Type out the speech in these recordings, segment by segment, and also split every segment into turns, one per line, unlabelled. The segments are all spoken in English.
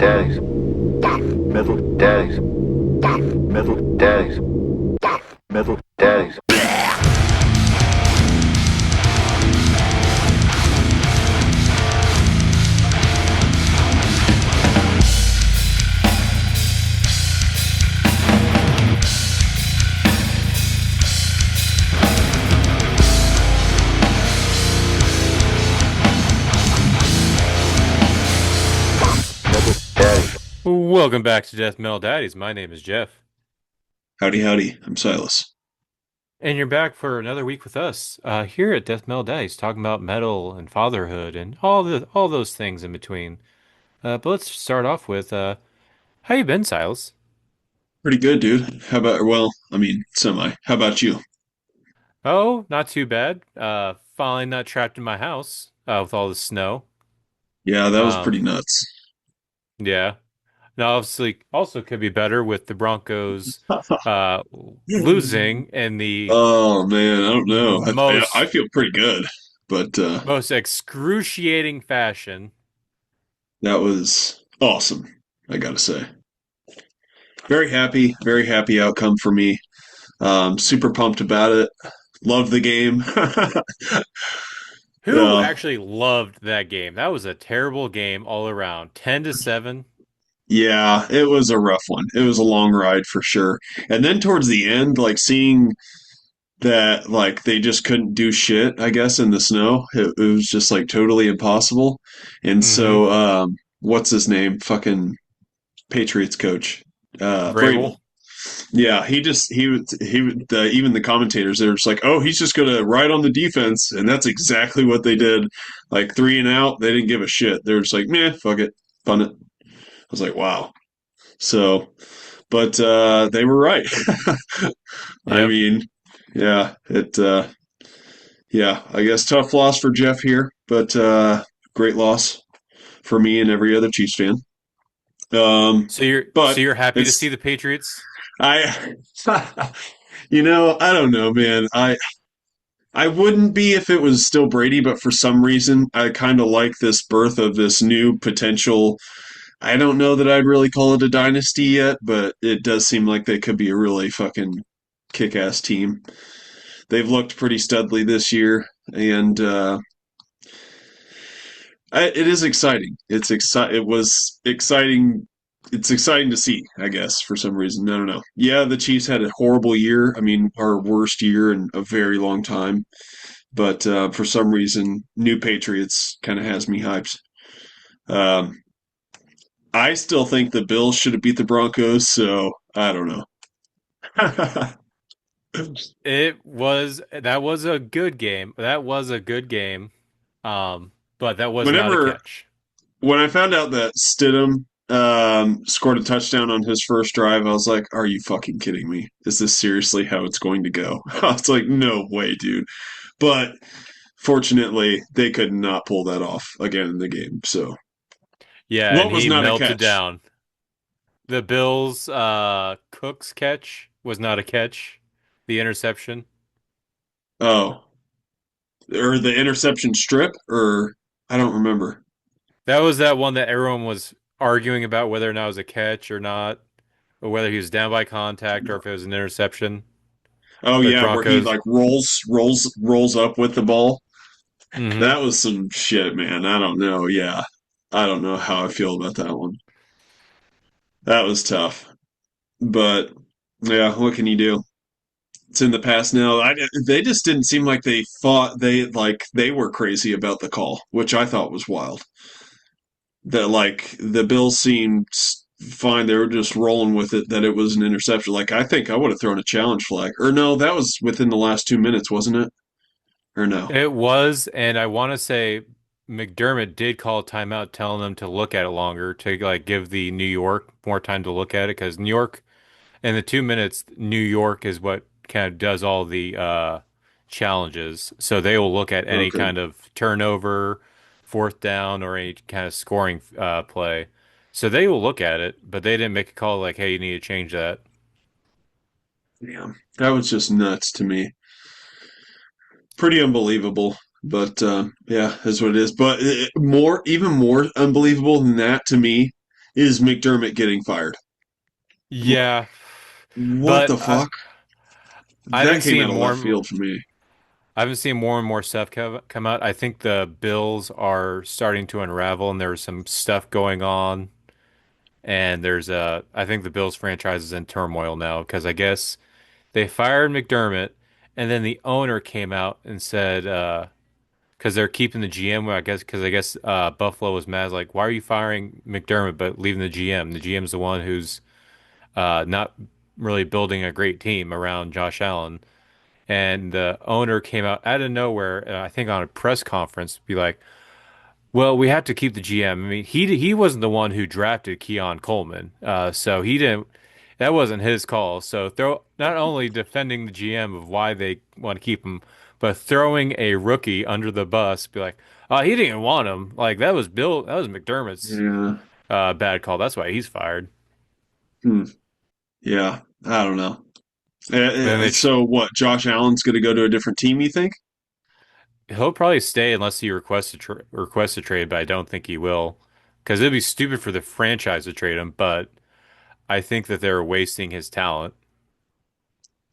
daddies, metal daddies, metal daddies, metal daddies.
Welcome back to Death Metal Daddies. My name is Jeff,
Howdy, howdy. I'm Silas.
and you're back for another week with us here at Death Metal Daddies, talking about metal and fatherhood and all those things in between. But let's start off with how you been, Silas?
Pretty good, dude. How about, well, I mean, semi. How about you?
Oh, not too bad. Finally not trapped in my house with all the snow.
Yeah, that was
Um,
pretty nuts.
yeah. Now, obviously, also could be better with the Broncos uh, losing in the
Oh man, I don't know. I
most
feel pretty good, but
most excruciating fashion.
that was awesome. I gotta say, very happy outcome for me. Super pumped about it. Love the game.
Who
uh,
actually loved that game? That was a terrible game all around. 10-7.
yeah, it was a rough one. It was a long ride for sure. And then towards the end, like seeing that like they just couldn't do shit, I guess, in the snow. It was just like totally impossible. And
Mm-hmm.
so what's his name? Fucking Patriots coach. Vrabel.
Vrabel.
Yeah, even the commentators they're just like, "Oh, he's just going to ride on the defense." And that's exactly what they did. Like 3 and out, they didn't give a shit. They're just like, "Meh, fuck it. Fun it." I was like, "Wow." So, but they were right. I
Yep.
mean, yeah, yeah, I guess tough loss for Jeff here, but great loss for me and every other Chiefs fan.
So you're so
But
you're happy to see
it's
the Patriots?
I, I don't know, man. I wouldn't be if it was still Brady, but for some reason, I kind of like this birth of this new potential. I don't know that I'd really call it a dynasty yet, but it does seem like they could be a really fucking kick-ass team. They've looked pretty studly this year, and it is exciting. It was exciting. It's exciting to see, I guess, for some reason. I don't know. Yeah, the Chiefs had a horrible year. I mean, our worst year in a very long time. But for some reason, new Patriots kind of has me hyped. Um, I still think the Bills should have beat the Broncos, so I don't know.
That was a good game. That was a good game. But that was not a
Whenever
catch.
when I found out that Stidham scored a touchdown on his first drive, I was like, "Are you fucking kidding me? Is this seriously how it's going to go?" I was like, "No way, dude!" But fortunately, they could not pull that off again in the game. So,
Yeah,
what
and
was
he
not a
melted
catch?
down. The Bills Cook's catch was not a catch. The interception.
Oh, or the interception strip, or I don't remember.
That was that one that everyone was arguing about whether or not it was a catch or not, or whether he was down by contact or if it was an interception.
Oh
But
yeah, where he
Broncos.
like rolls up with the ball.
Hmm.
That was some shit, man. I don't know. Yeah, I don't know how I feel about that one. That was tough. But yeah, what can you do? It's in the past now. They just didn't seem like they thought they were crazy about the call, which I thought was wild. That like the Bills seemed fine. They were just rolling with it that it was an interception. Like I think I would have thrown a challenge flag. Or no, that was within the last 2 minutes, wasn't it? Or no?
It was, and I want to say McDermott did call a timeout telling them to look at it longer to like give the New York more time to look at it because New York in the 2 minutes, New York is what kind of does all the challenges. So they will look at any
Okay.
kind of turnover, fourth down, or any kind of scoring play. So they will look at it, but they didn't make a call like, "Hey, you need to change that."
Yeah, that was just nuts to me. Pretty unbelievable. But yeah, is what it is. But even more unbelievable than that to me is McDermott getting fired.
Yeah,
What
but
the fuck?
I
That
haven't
came
seen
out of
more.
left field for me.
I haven't seen more and more stuff come out. I think the Bills are starting to unravel, and there's some stuff going on. And I think the Bills franchise is in turmoil now because I guess they fired McDermott, and then the owner came out and said, because they're keeping the GM, I guess, because I guess Buffalo was mad, like, why are you firing McDermott but leaving the GM? The GM's the one who's not really building a great team around Josh Allen. And the owner came out of nowhere, I think on a press conference, be like, well, we have to keep the GM. I mean, he wasn't the one who drafted Keon Coleman, so he didn't. That wasn't his call. So throw not only defending the GM of why they want to keep him, but throwing a rookie under the bus. Be like, oh, he didn't want him. Like that was Bill. That was McDermott's
Yeah.
bad call. That's why he's fired.
Hmm. Yeah. I don't know.
But then
So what? Josh Allen's going to go to a different team, you think?
he'll probably stay unless he requests a trade. But I don't think he will, because it'd be stupid for the franchise to trade him. But I think that they're wasting his talent.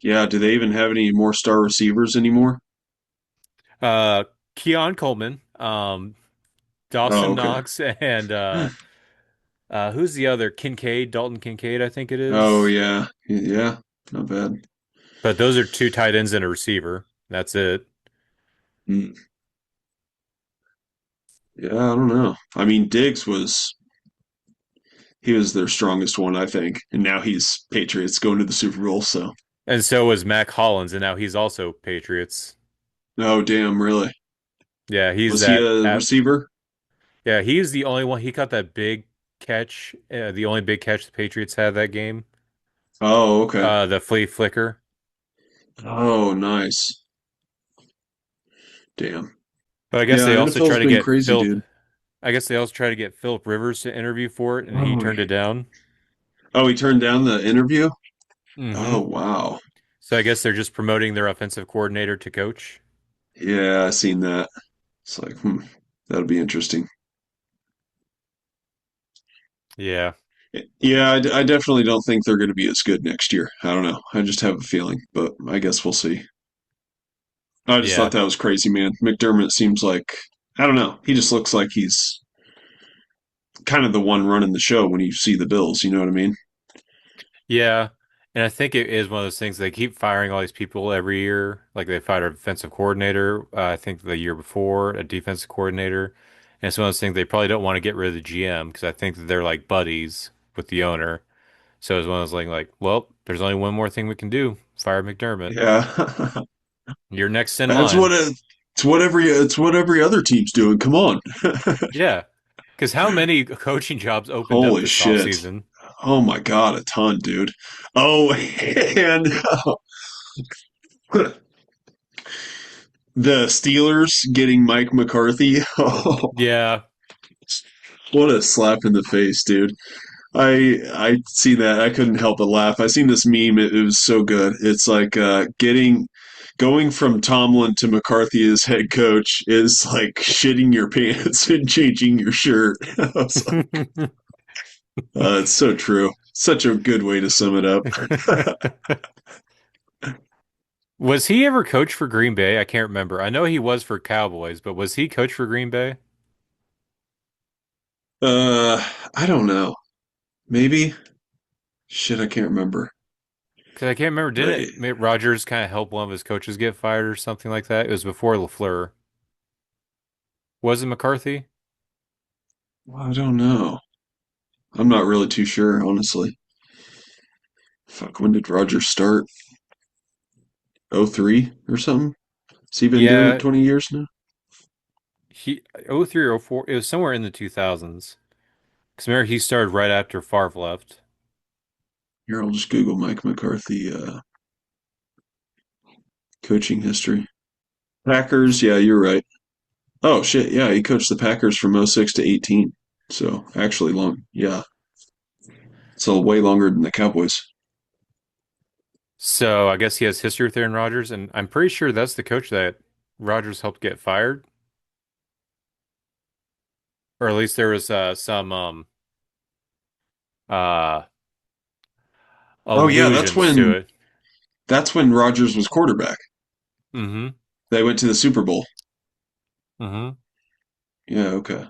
Yeah. Do they even have any more star receivers anymore?
Uh, Keon Coleman,
Oh,
Dawson
okay.
Knox, and who's the other? Kincaid, Dalton Kincaid, I think it
Oh,
is.
yeah. Yeah. Not bad.
But those are two tight ends and a receiver. That's it.
Hmm. Yeah, I don't know. I mean, Diggs he was their strongest one, I think, and now he's Patriots going to the Super Bowl. So,
And so was Mac Hollins, and now he's also Patriots.
oh damn, really?
Yeah, he's
Was he
that
a
at
receiver?
yeah, he's the only one. He caught that big catch, the only big catch the Patriots had that game.
Oh, okay.
The flea flicker.
Oh, nice. Damn.
But I guess
Yeah,
they also
NFL's
try to
been
get
crazy,
Philip.
dude.
I guess they also try to get Philip Rivers to interview for it, and he
Oh,
turned it down.
oh, he turned down the interview?
Hmm.
Oh, wow.
So I guess they're just promoting their offensive coordinator to coach.
Yeah, I seen that. It's like, that'll be interesting.
Yeah.
Yeah, I definitely don't think they're going to be as good next year. I don't know. I just have a feeling, but I guess we'll see. I just thought
Yeah.
that was crazy, man. McDermott seems like, I don't know. He just looks like he's kind of the one running the show when you see the Bills. You know what I mean?
Yeah. And I think it is one of those things they keep firing all these people every year. Like they fired a defensive coordinator, I think the year before, a defensive coordinator. And it's one of those things they probably don't want to get rid of the GM because I think that they're like buddies with the owner. So it's one of those like, well, there's only one more thing we can do. Fire McDermott.
Yeah.
You're next in
That's
line.
it's what every other team's doing. Come on.
Yeah. Because how many coaching jobs opened up
Holy
this
shit.
offseason?
Oh my God, a ton, dude. Oh, and the Steelers getting Mike McCarthy. Oh,
Yeah.
what a slap in the face, dude. I see that. I couldn't help but laugh. I seen this meme. It was so good. It's like going from Tomlin to McCarthy as head coach is like shitting your pants and changing your shirt. I was like, it's so true. Such a good way to sum it up.
Was he ever coach for Green Bay? I can't remember. I know he was for Cowboys, but was he coach for Green Bay?
Uh, I don't know. Maybe. Shit, I can't remember.
Because I can't remember.
But
Didn't Rodgers kind of help one of his coaches get fired or something like that? It was before LaFleur. Was it McCarthy?
I don't know. I'm not really too sure, honestly. Fuck, when did Roger start? '03 or something? Has he been doing it
Yeah,
20 years now?
he 03 or 04. It was somewhere in the 2000s. Because remember, he started right after Favre left.
Here, I'll just Google Mike McCarthy coaching history. Packers, yeah, you're right. Oh shit, yeah, he coached the Packers from '06 to 18. So actually long, yeah. So way longer than the Cowboys.
So I guess he has history with Aaron Rodgers, and I'm pretty sure that's the coach that Rodgers helped get fired. Or at least there was some uh
Oh yeah, that's
allusions to
when
it.
that's when Rodgers was quarterback.
Mm-hmm.
They went to the Super Bowl.
Mm-hmm.
Yeah, okay.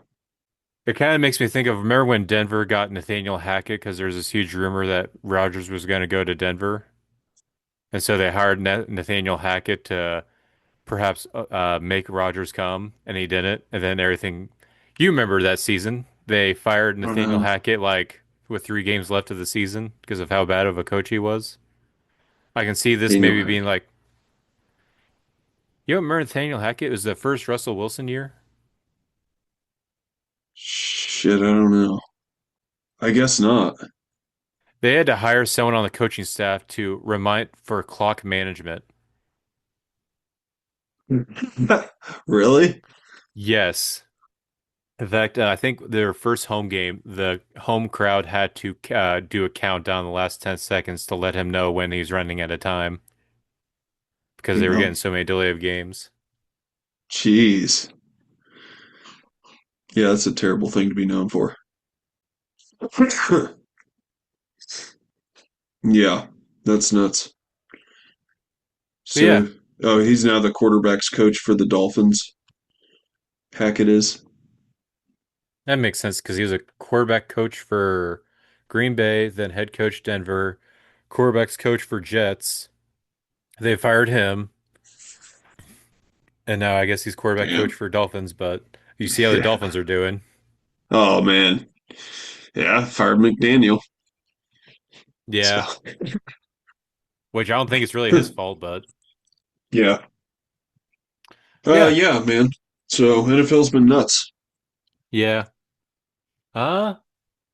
It kind of makes me think of remember when Denver got Nathaniel Hackett because there's this huge rumor that Rodgers was going to go to Denver, and so they hired Nathaniel Hackett to perhaps make Rodgers come, and he didn't, and then everything. You remember that season? They fired
Oh
Nathaniel
no.
Hackett like with 3 games left of the season because of how bad of a coach he was. I can see this
Daniel
maybe being
Hackett.
like, you remember Nathaniel Hackett was the first Russell Wilson year?
Shit, I don't know. I guess not.
They had to hire someone on the coaching staff to remind for clock management.
Really?
Yes. In fact, I think their first home game, the home crowd had to do a countdown the last 10 seconds to let him know when he's running out of time because they were
Damn.
getting so many delay of games.
Jeez. Yeah, that's a terrible thing to be known for. Yeah, that's nuts.
But yeah,
So, oh, he's now the quarterback's coach for the Dolphins. Hackett is.
that makes sense because he was a quarterback coach for Green Bay, then head coach Denver, quarterbacks coach for Jets. They fired him, and now I guess he's quarterback coach
Damn.
for Dolphins, but you see how the
Yeah.
Dolphins are doing.
Oh man. Yeah, fired McDaniel. So,
Yeah, which I don't think it's really his fault, but
yeah.
yeah,
Yeah, man. So NFL's been nuts.
yeah. Uh,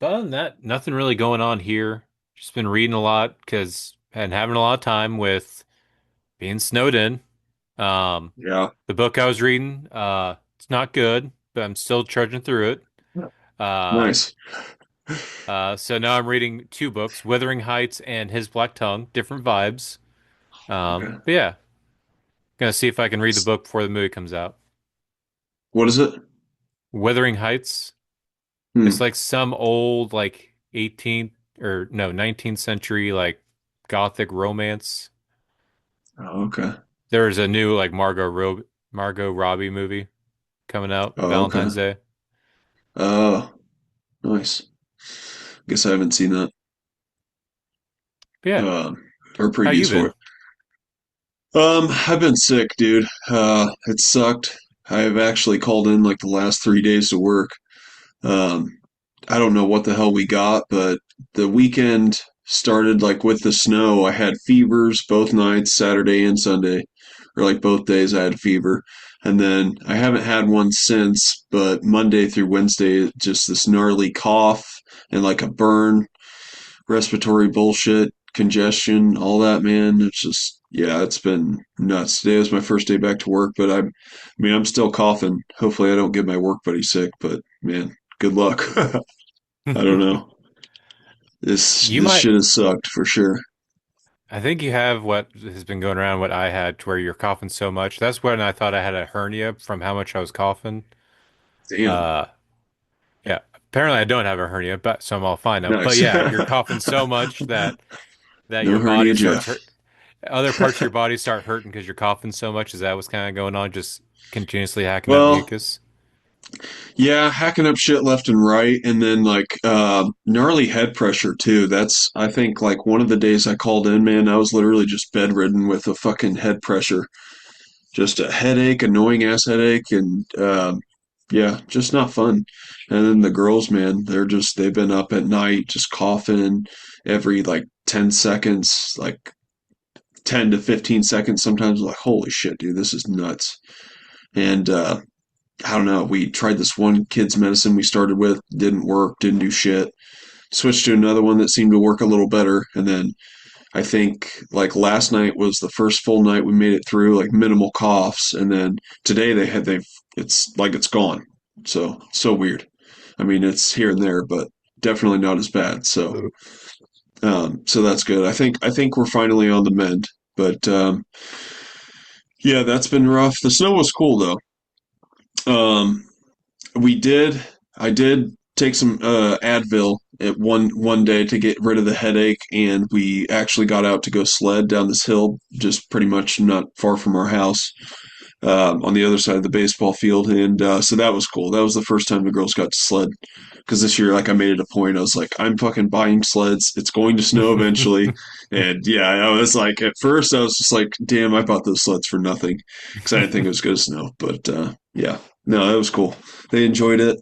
but other than that, nothing really going on here. Just been reading a lot because and having a lot of time with being snowed in. Um,
Yeah.
the book I was reading, it's not good, but I'm still trudging through it. Uh,
Nice.
so now I'm reading two books, Wuthering Heights and His Black Tongue, different vibes.
Okay.
But yeah, gonna see if I can read the book before the movie comes out.
What is it?
Wuthering Heights. It's
Hmm.
like some old like 18th or no 19th century like gothic romance.
Oh, okay.
There's a new like Margot Robbie movie coming out
Oh, okay.
Valentine's Day.
Oh, nice. Guess I haven't seen that.
But yeah,
Or
how you
previews for
been?
it. I've been sick, dude. It sucked. I've actually called in like the last 3 days to work. Um, I don't know what the hell we got, but the weekend started like with the snow. I had fevers both nights, Saturday and Sunday, or like both days I had a fever. And then I haven't had one since, but Monday through Wednesday, just this gnarly cough and like a burn, respiratory bullshit, congestion, all that, man. It's just, yeah, it's been nuts. Today was my first day back to work, but I'm still coughing. Hopefully I don't get my work buddy sick, but man, good luck. I don't know. This
You
this
might,
shit has sucked for sure.
I think you have what has been going around, what I had, to where you're coughing so much. That's when I thought I had a hernia from how much I was coughing.
Damn.
Uh, yeah, apparently I don't have a hernia, but so I'm all fine now. But
Nice.
yeah, you're coughing so much that
No
your body
hernia,
starts
Jeff.
hurt. Other parts of your body start hurting because you're coughing so much. Is that what's kind of going on? Just continuously hacking up
Well,
mucus?
yeah, hacking up shit left and right, and then like gnarly head pressure too. That's I think like one of the days I called in, man, I was literally just bedridden with a fucking head pressure, just a headache, annoying ass headache, and yeah, just not fun. And then the girls, man, they've been up at night just coughing every like 10 seconds, like 10 to 15 seconds sometimes. Like holy shit, dude, this is nuts. And I don't know. We tried this one kid's medicine we started with, didn't work, didn't do shit. Switched to another one that seemed to work a little better, and then I think like last night was the first full night we made it through, like minimal coughs, and then today they've it's like it's gone. So weird. I mean, it's here and there, but definitely not as bad. So that's good. I think we're finally on the mend. But yeah, that's been rough. The snow was cool though. Um, we did. I did take some Advil one day to get rid of the headache, and we actually got out to go sled down this hill, just pretty much not far from our house, on the other side of the baseball field, and so that was cool. That was the first time the girls got to sled. Because this year, like, I made it a point. I was like, I'm fucking buying sleds. It's going to snow eventually, and yeah, I was like, at first, I was just like, damn, I bought those sleds for nothing because I didn't think it was going to snow. But yeah, no, that was cool. They enjoyed it.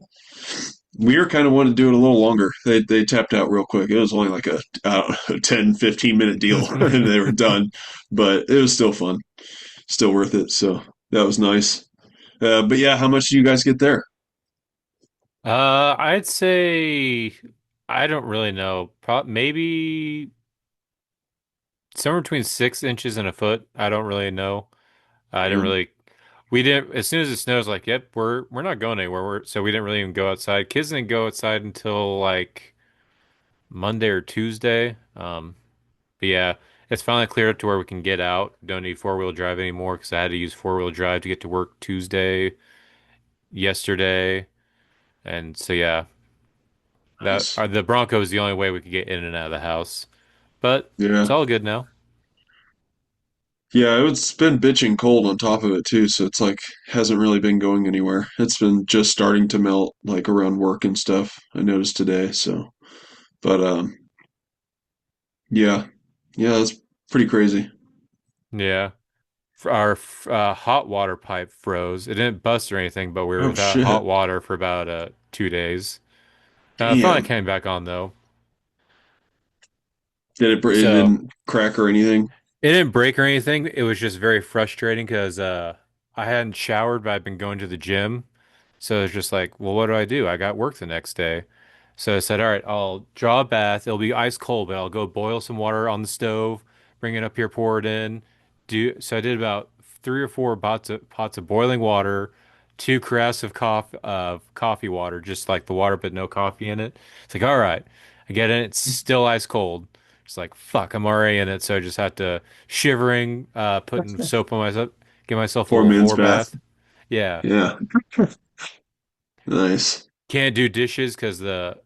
Weir kind of wanted to do it a little longer. They tapped out real quick. It was only like a, I don't know, 10, 15 minute deal and they were done. But it was still fun. Still worth it. So that was nice. But yeah, how much do you guys get there?
I'd say I don't really know. Maybe somewhere between 6 inches and a foot. I don't really know. I didn't
Damn.
really. We didn't. As soon as it snows, like, yep, we're not going anywhere. So we didn't really even go outside. Kids didn't go outside until like Monday or Tuesday. But yeah, it's finally cleared up to where we can get out. Don't need four-wheel drive anymore because I had to use four-wheel drive to get to work Tuesday, yesterday, and so yeah, that
Nice.
the Bronco is the only way we could get in and out of the house. But it's
Yeah.
all good now.
Yeah, it's been bitching cold on top of it too, so it's like hasn't really been going anywhere. It's been just starting to melt like around work and stuff. I noticed today, so but yeah. Yeah, that's pretty crazy.
Yeah. Our hot water pipe froze. It didn't bust or anything, but we were
Oh
without hot
shit.
water for about 2 days. Finally
Damn.
came back on though.
It
So
didn't crack or anything?
it didn't break or anything. It was just very frustrating because I hadn't showered, but I'd been going to the gym. So it's just like, well, what do I do? I got work the next day. So I said, all right, I'll draw a bath. It'll be ice cold, but I'll go boil some water on the stove, bring it up here, pour it in. So I did about 3 or 4 pots of boiling water, 2 carafes of coffee water, just like the water but no coffee in it. It's like, all right, I get in. It's still ice cold. It's like, fuck, I'm already in it. So I just had to shivering, putting soap on myself, give myself a
Poor
little
man's
more
bath.
bath. Yeah.
Yeah. Nice.
Can't do dishes because the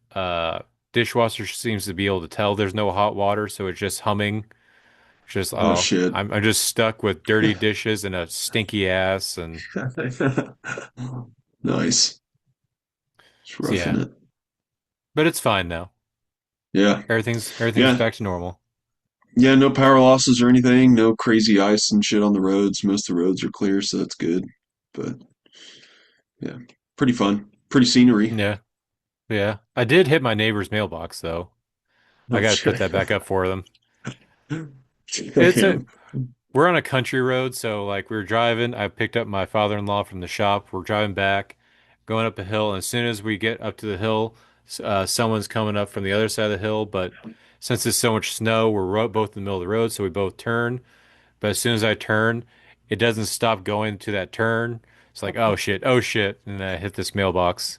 dishwasher seems to be able to tell there's no hot water, so it's just humming. It's just
Oh
oh,
shit.
I'm just stuck with dirty dishes and a stinky ass, and
Nice. It's
so
roughing
yeah.
it.
But it's fine now.
Yeah.
Everything's
Yeah.
back to normal.
Yeah, no power losses or anything, no crazy ice and shit on the roads. Most of the roads are clear, so that's good. But yeah, pretty fun. Pretty scenery.
Yeah, yeah. I did hit my neighbor's mailbox though. I
Oh
got to put
shit.
that back up for them. It's a
Damn.
We're on a country road, so like we were driving. I picked up my father-in-law from the shop. We're driving back, going up a hill, and as soon as we get up to the hill, someone's coming up from the other side of the hill. But since there's so much snow, both in the middle of the road, so we both turn. But as soon as I turn, it doesn't stop going to that turn. It's like, oh shit, and then I hit this mailbox.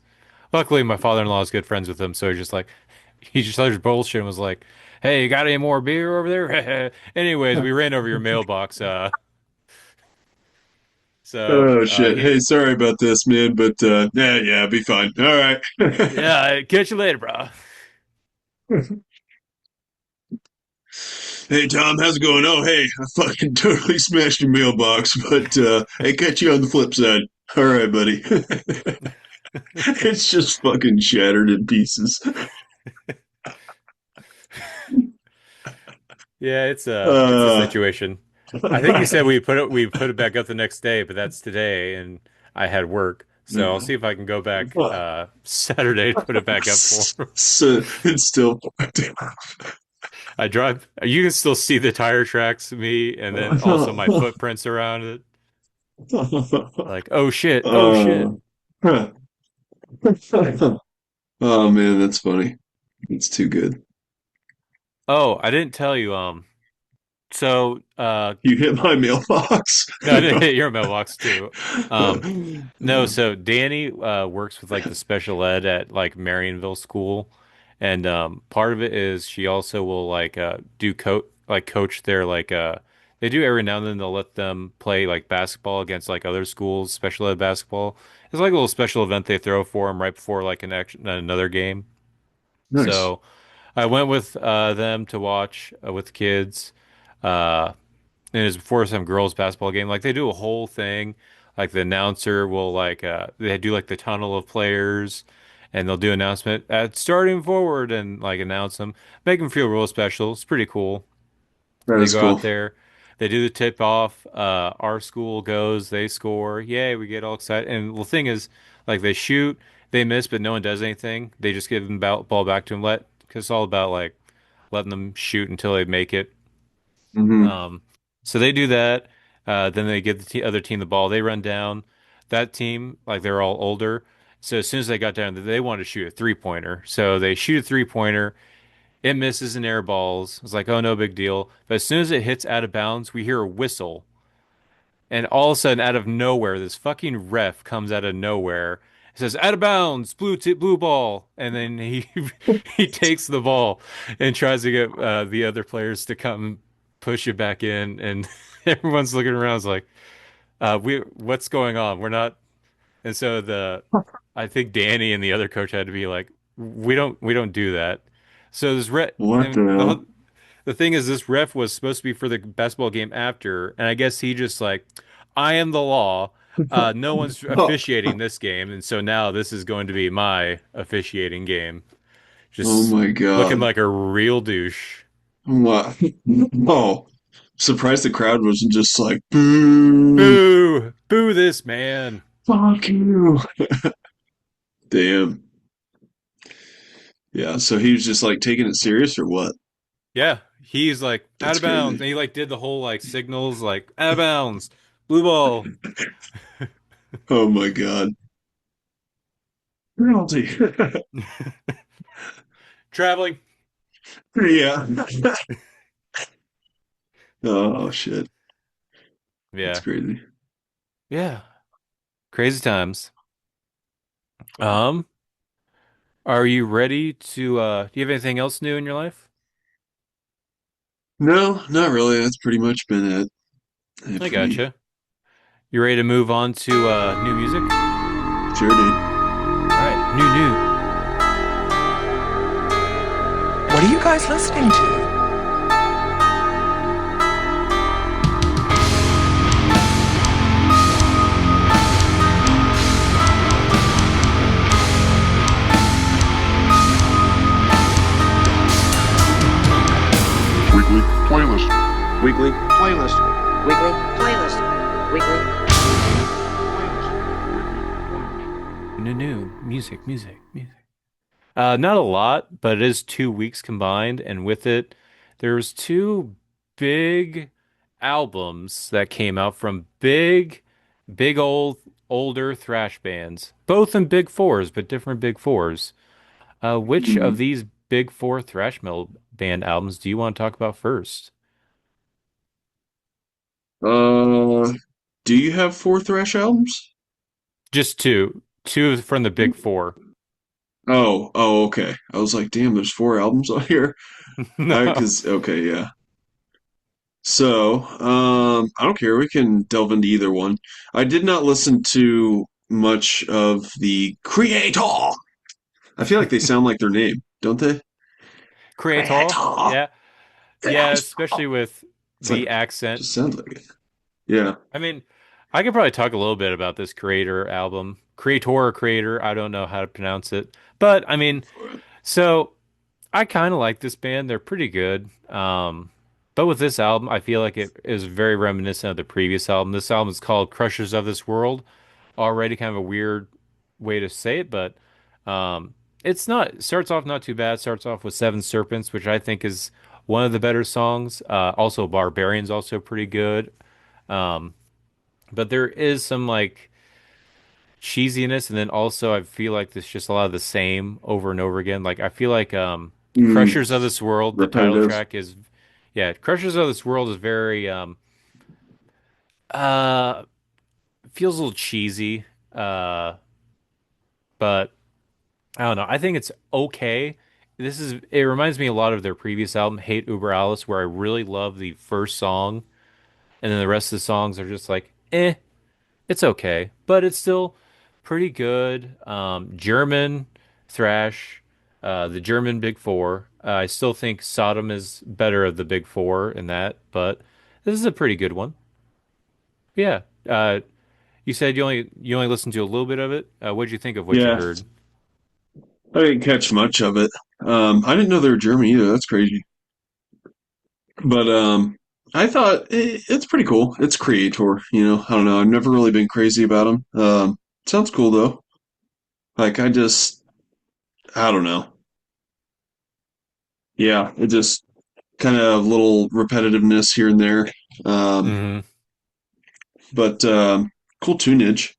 Luckily, my father-in-law is good friends with him, so he just started bullshit and was like, "Hey, you got any more beer over there?" Anyways, we ran over your mailbox. So
Oh shit.
he,
Hey, sorry about this, man, but yeah, be fine. All right.
yeah, catch you later, bro.
Hey Tom, how's it going? Oh hey, I fucking totally smashed your mailbox, but hey, catch you on the flip side. All right, buddy. It's just fucking shattered in pieces.
Yeah, it's a
Uh,
situation. I think you said we put it back up the next day, but that's today, and I had work, so I'll see if I can go back Saturday to put it back up for him.
so it's still
I drive. You can still see the tire tracks, me, and then also my footprints around it. Like, oh shit.
uh, oh man, that's funny. It's too good.
Oh, I didn't tell you. So,
You hit my mailbox.
no, I didn't hit your mailbox too. Um, no, so Danny works with like the special ed at like Marionville School, and part of it is she also will like coach their they do every now and then they'll let them play like basketball against like other schools, special ed basketball. It's like a little special event they throw for them right before like another game.
Nice.
So I went with them to watch with the kids. Uh, and it was before some girls' basketball game. Like they do a whole thing. Like the announcer will they do like the tunnel of players, and they'll do announcement at starting forward and like announce them, make them feel real special. It's pretty cool.
That
They
is
go out
cool.
there, they do the tip off. Our school goes, they score, yay! We get all excited. And the thing is, like they shoot, they miss, but no one does anything. They just give them ball back to them. Because it's all about like letting them shoot until they make it.
Hmm.
Um, so they do that. Then they give the other team the ball. They run down. That team, like they're all older. So as soon as they got down, they wanted to shoot a three-pointer. So they shoot a three-pointer. It misses and air balls. It's like, oh, no big deal. But as soon as it hits out of bounds, we hear a whistle. And all of a sudden, out of nowhere, this fucking ref comes out of nowhere. It says, out of bounds, blue ball. And then he he takes the ball and tries to get the other players to come push it back in. And everyone's looking around, it's like, what's going on? We're not. And so I think Danny and the other coach had to be like, we don't do that. So this re
What the
and
hell?
the thing is, this ref was supposed to be for the basketball game after, and I guess he just like, I am the law. No one's
Oh,
officiating this game, and so now this is going to be my officiating game.
oh
Just
my
looking
God.
like a real douche.
What? Oh, surprised the crowd wasn't just like, boo,
Boo! Boo this man.
fuck you. Damn. Yeah, so he was just like taking it serious or what?
Yeah, he's like out
That's
of bounds,
crazy.
and he like did the whole like signals like out of bounds, blue ball,
Oh my God. Penalty.
traveling.
Yeah. Oh shit. That's
Yeah,
crazy.
yeah, crazy times. Um, are you ready to do you have anything else new in your life?
No, not really. That's pretty much been it
I
for me.
gotcha. You ready to move on to new music?
Sure, dude.
All right, new.
What are you guys listening to?
Weekly playlist.
Weekly playlist.
Weekly playlist. Weekly.
New music. Not a lot, but it is 2 weeks combined, and with it, there's two big albums that came out from big older thrash bands, both in big fours, but different big fours. Which of
Mhm.
these big four thrash metal band albums do you want to talk about first?
Uh, do you have four Thresh albums?
Just two from the big four.
Oh, okay. I was like, damn, there's four albums on here.
No.
Okay, yeah. So, I don't care. We can delve into either one. I did not listen to much of the Kreator. I feel like they sound like their name, don't they?
Kreator?
Kreator.
Yeah. Yeah,
Kreator.
especially with
It's like
the accent.
just sounds like it. Yeah.
I mean, I could probably talk a little bit about this Creator album. Creator or Creator, I don't know how to pronounce it. But I mean, so I kind of like this band. They're pretty good. But with this album, I feel like it is very reminiscent of the previous album. This album is called Crushers of This World. Already kind of a weird way to say it, but it's not, it starts off not too bad. Starts off with Seven Serpents, which I think is one of the better songs. Also, Barbarian's also pretty good. Um, but there is some like cheesiness, and then also I feel like there's just a lot of the same over and over again. Like I feel like
Mm,
Crushers of This World, the title
repetitive.
track is yeah, Crushers of This World is very uh feels a little cheesy. But I don't know. I think it's okay. It reminds me a lot of their previous album, Hate Uber Alice, where I really love the first song, and then the rest of the songs are just like, it's okay, but it's still pretty good. German thrash, The German Big Four. I still think Sodom is better of the Big Four in that, but this is a pretty good one. Yeah. You said you only listened to a little bit of it. What'd you think of what you
Yeah,
heard?
I didn't catch much of it. I didn't know they were German either. That's crazy. But I thought it's pretty cool. It's Kreator, you know. I don't know. I've never really been crazy about him. Sounds cool though. Like I don't know. Yeah, it just kind of little repetitiveness here and there. Um,
Hmm.
but cool tunage.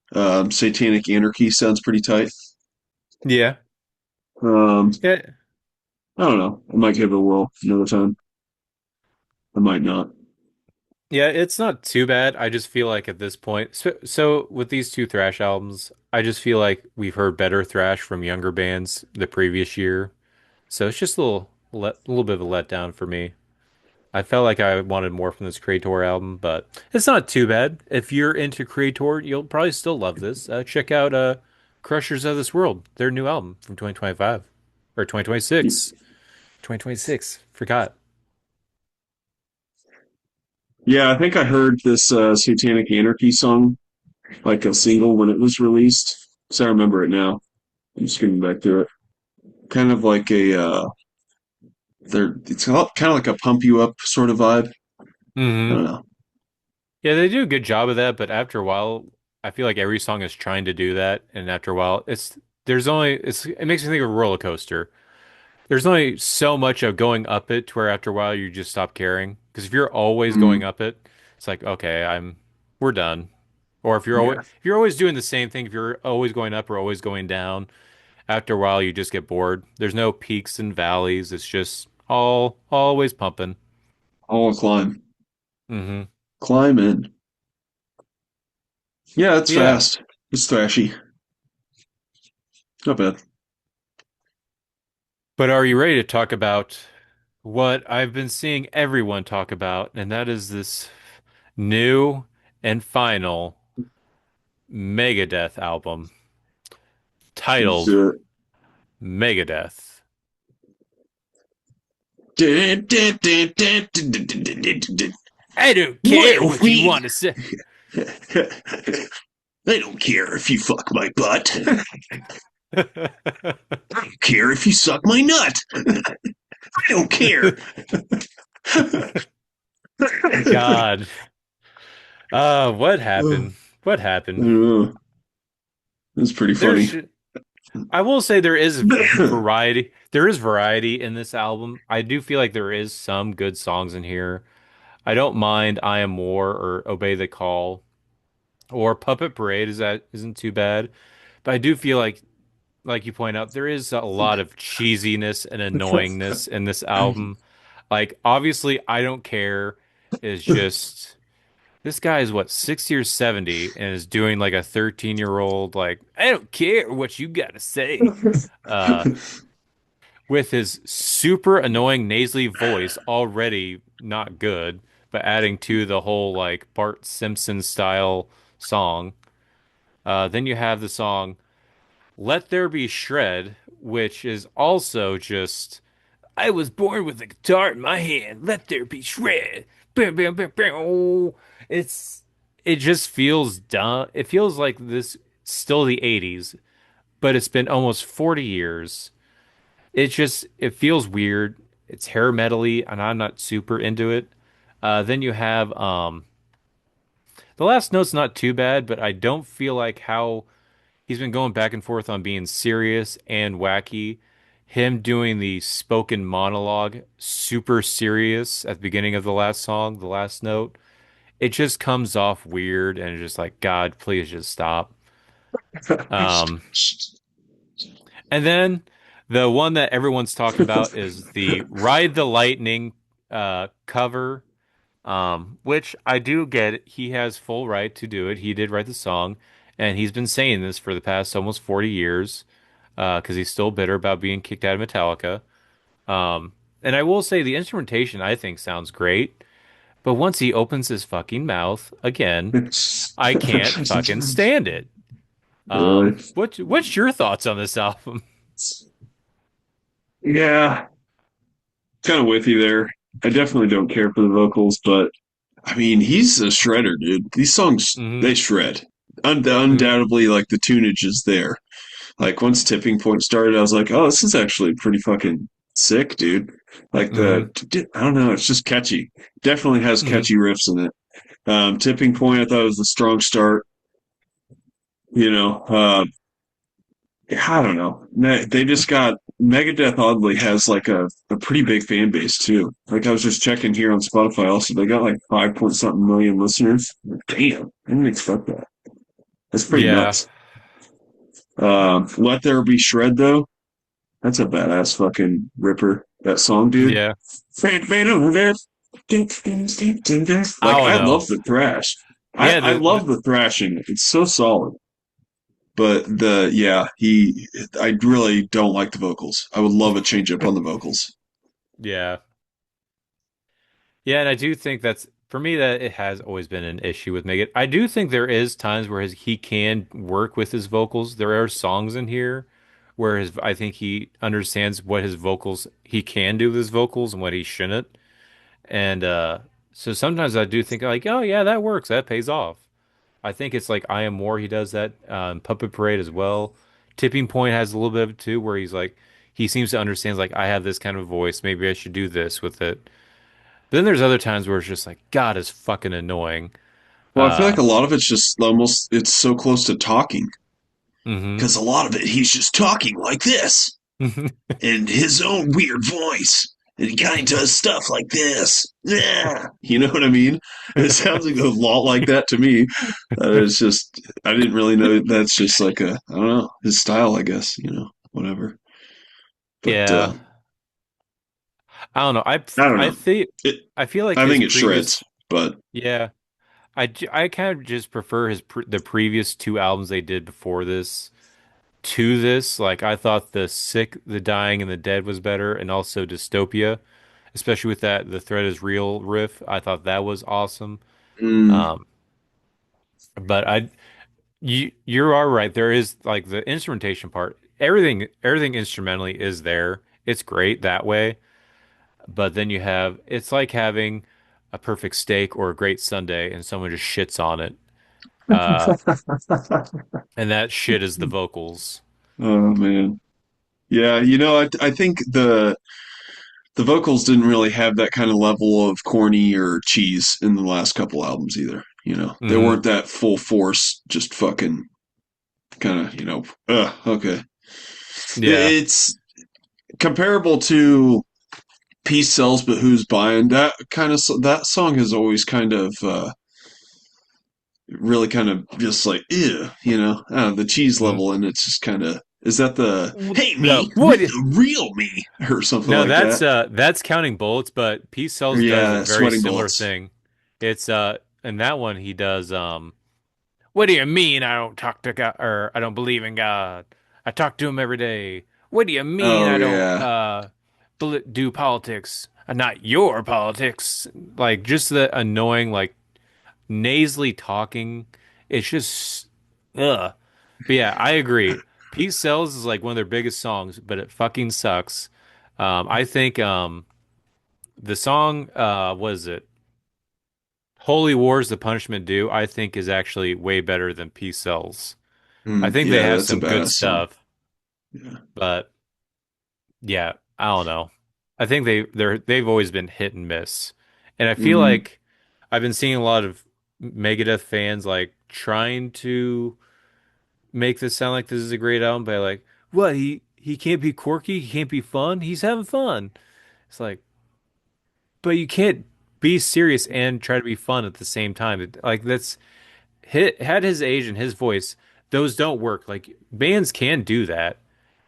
Satanic Anarchy sounds pretty tight.
Yeah.
Um,
Yeah.
I don't know. I might give it a whirl another time. I might not.
Yeah, it's not too bad. I just feel like at this point, so with these two thrash albums, I just feel like we've heard better thrash from younger bands the previous year. So it's just a little bit of a letdown for me. I felt like I wanted more from this Kreator album, but it's not too bad. If you're into Kreator, you'll probably still love this. Check out Crushers of This World, their new album from 2025 or 2026. 2026. Forgot.
Yeah, I think I heard this Satanic Anarchy song, like a single when it was released. So I remember it now. I'm just getting back to it. Kind of like a it's kind of like a pump you up sort of vibe. I
Hmm.
don't know.
Yeah, they do a good job of that, but after a while, I feel like every song is trying to do that, and after a while, it makes me think of a roller coaster. There's only so much of going up it to where after a while you just stop caring. Because if you're always going
Mm,
up it, it's like, okay, we're done. Or
yeah,
if you're always doing the same thing, if you're always going up or always going down, after a while you just get bored. There's no peaks and valleys. It's just all always pumping.
all climb,
Hmm.
climb in. Yeah, it's
Yeah.
fast. It's thrashy. Not bad.
But are you ready to talk about what I've been seeing everyone talk about, and that is this new and final Megadeth album
Let's
titled
do
Megadeth.
it.
I don't care
Well,
what you
we.
want to say.
I don't care if you fuck my butt. I don't care if you suck my nut. I don't care.
God. What
I
happened? What happened?
don't know. It's pretty funny.
There's I will say there is variety. There is variety in this album. I do feel like there is some good songs in here. I don't mind I Am War or Obey the Call or Puppet Parade is that isn't too bad. But I do feel like you point out, there is a lot of cheesiness and annoyingness in this album. Like, obviously, I Don't Care is just this guy is what, 60 or 70 and is doing like a 13-year-old, like, I don't care what you gotta say. Uh, with his super annoying nasally voice already not good, but adding to the whole like Bart Simpson style song. Then you have the song Let There Be Shred, which is also just I was born with a guitar in my hand. Let there be shred. Bam, bam, bam, bam. It's it just feels dumb. It feels like this still the 80s, but it's been almost 40 years. It feels weird. It's hair metally, and I'm not super into it. Then you have the last note's not too bad, but I don't feel like how he's been going back and forth on being serious and wacky. Him doing the spoken monologue, super serious at the beginning of the last song, the last note. It just comes off weird and it's just like, God, please just stop. Um, and then the one that everyone's talking about is the Ride the Lightning cover, which I do get. He has full right to do it. He did write the song, and he's been saying this for the past almost 40 years because he's still bitter about being kicked out of Metallica. And I will say the instrumentation I think sounds great, but once he opens his fucking mouth again, I can't fucking stand it.
Really?
What's your thoughts on this album?
Yeah, kind of with you there. I definitely don't care for the vocals, but I mean, he's a shredder, dude. These songs,
Hmm.
they shred.
Hmm.
Undoubtedly, like the tunage is there. Like once Tipping Point started, I was like, oh, this is actually pretty fucking sick, dude. Like
Hmm.
I don't know, it's just catchy. Definitely has
Hmm.
catchy riffs in it. Tipping Point, I thought was a strong start. You know, I don't know. They just got Megadeth. Oddly, has like a pretty big fan base too. Like I was just checking here on Spotify. Also, they got like 5 point something million listeners. Damn, I didn't expect that. That's pretty
Yeah.
nuts. Let There Be Shred though. That's a badass fucking ripper. That song, dude.
Yeah.
Like
I don't
I
know.
love the thrash.
Yeah.
I
The
love the thrashing. It's so solid. But I really don't like the vocals. I would love a change up on the vocals.
yeah. Yeah, and I do think that's for me that it has always been an issue with Megadeth. I do think there is times where he can work with his vocals. There are songs in here where his I think he understands what his vocals he can do with his vocals and what he shouldn't. And so sometimes I do think like, oh yeah, that works. That pays off. I think it's like I Am War. He does that. Puppet Parade as well. Tipping Point has a little bit of it too, where he's like he seems to understand like I have this kind of voice. Maybe I should do this with it. But then there's other times where it's just like, God is fucking annoying.
Well, I feel like
Uh,
a lot of it's just almost it's so close to talking
hmm.
because a lot of it he's just talking like this in his own weird voice. And he kind of does stuff like this. Yeah. You know what I mean? It sounds like a lot like that to me. It's just, I didn't really know that's just like I don't know, his style, I guess, whatever. But
Yeah. I don't know.
I don't
I
know.
think
It,
I feel like
I
his
think it shreds,
previous
but
yeah. I kind of just prefer the previous two albums they did before this to this. Like I thought the Sick, the Dying, and the Dead was better, and also Dystopia, especially with that the Threat is Real riff. I thought that was awesome.
mm,
Um, but you are right. There is like the instrumentation part. Everything instrumentally is there. It's great that way. But then you have it's like having a perfect steak or a great sundae and someone just shits on it. Uh, and that shit is the vocals.
oh man. Yeah, I think the vocals didn't really have that kind of level of corny or cheese in the last couple albums either. They
Hmm.
weren't that full force, just fucking kind of, okay.
Yeah.
It's comparable to Peace Sells, but Who's Buying? That song has always kind of really kind of just like, ew, the cheese
Hmm.
level, and it's just kind of, is that the, hey,
No,
me,
what?
meet the real me, or something
No,
like that?
that's Counting Bullets, but Peace
Or
Sells does a
yeah,
very
Sweating
similar
Bullets.
thing. It's in that one he does what do you mean I don't talk to God or I don't believe in God? I talk to him every day. What do you mean
Oh
I don't
yeah.
do politics? Not your politics. Like just the annoying like nasally talking. It's just ugh. But yeah, I agree. Peace Sells is like one of their biggest songs, but it fucking sucks. I think the song was it Holy Wars, The Punishment Due, I think is actually way better than Peace Sells. I think they
Yeah,
have
that's a
some good
badass song.
stuff,
Yeah.
but yeah, I don't know. I think they've always been hit and miss. And I feel
hmm
like I've been seeing a lot of Megadeth fans like trying to make this sound like this is a great album by like, what, he can't be quirky, he can't be fun, he's having fun. It's like, but you can't be serious and try to be fun at the same time. Like that's had his age and his voice, those don't work. Like bands can do that,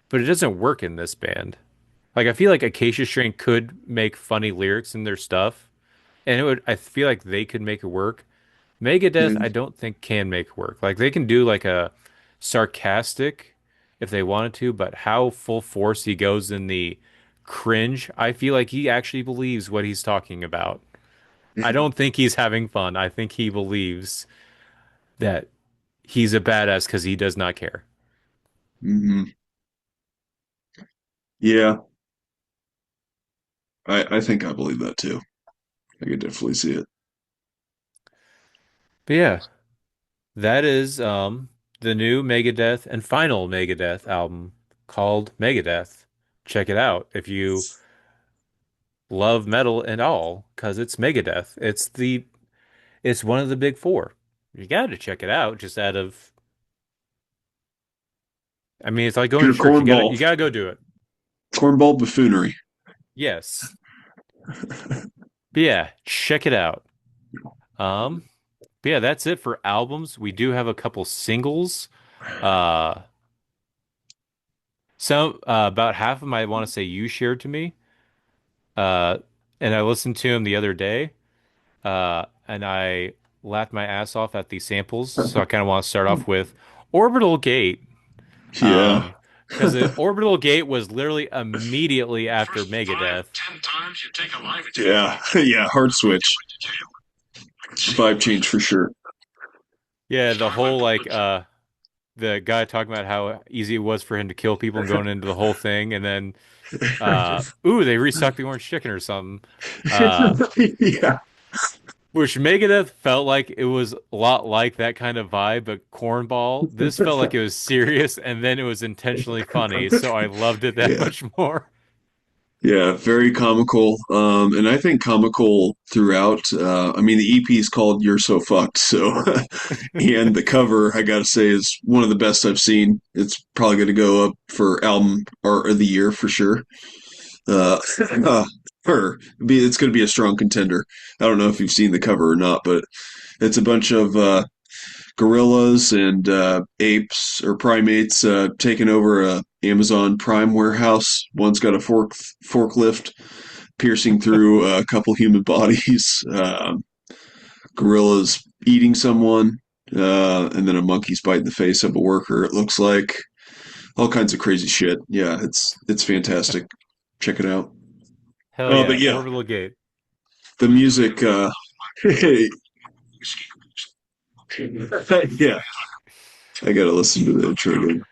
but it doesn't work in this band. Like I feel like Acacia Strain could make funny lyrics in their stuff, and it would. I feel like they could make it work. Megadeth, I don't think can make it work. Like they can do like a sarcastic if they wanted to, but how full force he goes in the cringe, I feel like he actually believes what he's talking about. I don't think he's having fun. I think he believes that he's a badass because he does not care.
hmm Yeah. I think I believe that too. I could definitely see it.
But yeah, that is the new Megadeth and final Megadeth album called Megadeth. Check it out if you love metal and all, because it's Megadeth. It's one of the big four. You got to check it out just out of I mean, it's like going
Pure
to church.
cornball,
You gotta go do it.
cornball buffoonery.
Yes. But yeah, check it out. Um, but yeah, that's it for albums. We do have a couple singles. Uh, about half of them I want to say you shared to me. Uh, and I listened to them the other day. And I laughed my ass off at the samples. So I kind of want to start off with Orbital Gate.
Yeah.
Because the Orbital Gate was literally immediately after Megadeth.
Yeah. Yeah. Hard switch. Vibe change for sure.
Yeah, the whole the guy talking about how easy it was for him to kill people and going into the whole thing, and then ooh, they restocked the orange chicken or something.
Yeah.
Which Megadeth felt like it was a lot like that kind of vibe, but cornball. This felt like it was serious, and then it was intentionally funny, so I loved it that
Yeah.
much more.
Yeah, very comical. And I think comical throughout. I mean, the EP is called "You're So Fucked," so and the cover, I gotta say, is one of the best I've seen. It's probably going to go up for album art of the year for sure. Uh, uh, it's going to be a strong contender. I don't know if you've seen the cover or not, but it's a bunch of gorillas and apes or primates taking over a Amazon Prime warehouse. One's got a forklift piercing through a couple human bodies. Gorillas eating someone, and then a monkey's biting the face of a worker. It looks like all kinds of crazy shit. Yeah, it's fantastic. Check it out.
Hell
Oh,
yeah,
but yeah,
Orbital Gate.
the music. Yeah, I gotta listen to the intro again.